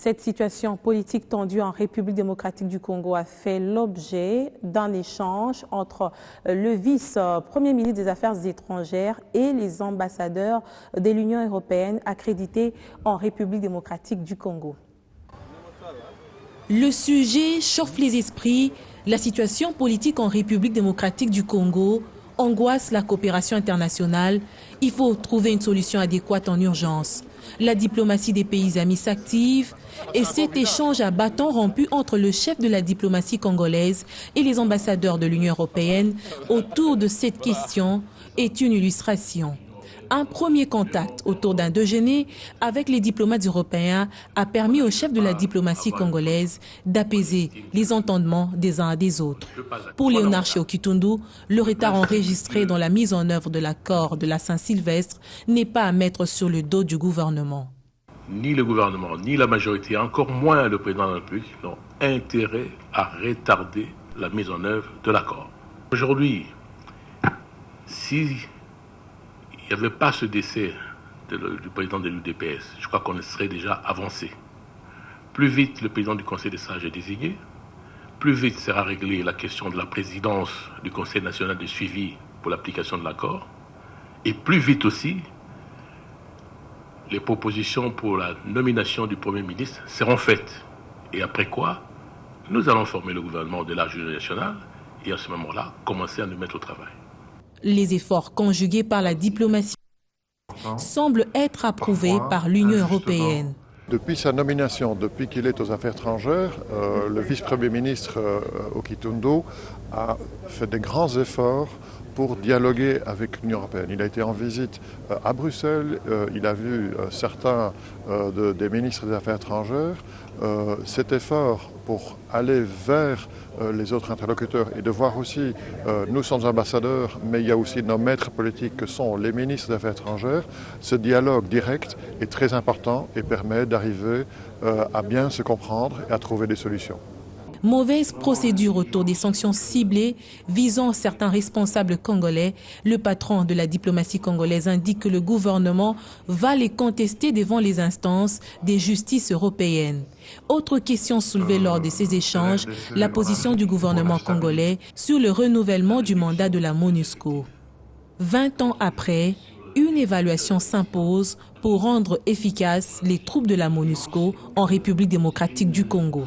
Cette situation politique tendue en République démocratique du Congo a fait l'objet d'un échange entre le vice-premier ministre des Affaires étrangères et les ambassadeurs de l'Union européenne accrédités en République démocratique du Congo. Le sujet chauffe les esprits. La situation politique en République démocratique du Congo angoisse la coopération internationale. Il faut trouver une solution adéquate en urgence. La diplomatie des pays amis s'active et cet échange à bâton rompu entre le chef de la diplomatie congolaise et les ambassadeurs de l'Union européenne autour de cette question est une illustration. Un premier contact autour d'un déjeuner avec les diplomates européens a permis au chef de la diplomatie congolaise d'apaiser les entendements des uns et des autres. Pour Léonard Tchéo-Kitundu, le retard enregistré dans la mise en œuvre de l'accord de la Saint-Sylvestre n'est pas à mettre sur le dos du gouvernement. Ni le gouvernement, ni la majorité, encore moins le président de la République, n'ont intérêt à retarder la mise en œuvre de l'accord. Aujourd'hui, si il n'y avait pas ce décès du président de l'UDPS, je crois qu'on serait déjà avancé. Plus vite le président du Conseil des sages est désigné, plus vite sera réglée la question de la présidence du Conseil national de suivi pour l'application de l'accord, et plus vite aussi, les propositions pour la nomination du Premier ministre seront faites. Et après quoi, nous allons former le gouvernement de l'arc national et à ce moment-là, commencer à nous mettre au travail. Les efforts conjugués par la diplomatie semblent être approuvés par l'Union européenne. Depuis sa nomination, depuis qu'il est aux Affaires étrangères, le vice-premier ministre Kitundu a fait des grands efforts pour dialoguer avec l'Union européenne. Il a été en visite à Bruxelles, il a vu certains des ministres des Affaires étrangères. Cet effort pour aller vers les autres interlocuteurs et de voir aussi, nous sommes ambassadeurs, mais il y a aussi nos maîtres politiques que sont les ministres des Affaires étrangères. Ce dialogue direct est très important et permet d'arriver à bien se comprendre et à trouver des solutions. Mauvaise procédure autour des sanctions ciblées visant certains responsables congolais. Le patron de la diplomatie congolaise indique que le gouvernement va les contester devant les instances des justices européennes. Autre question soulevée lors de ces échanges, la position du gouvernement congolais sur le renouvellement du mandat de la MONUSCO. 20 ans après, une évaluation s'impose pour rendre efficaces les troupes de la MONUSCO en République démocratique du Congo.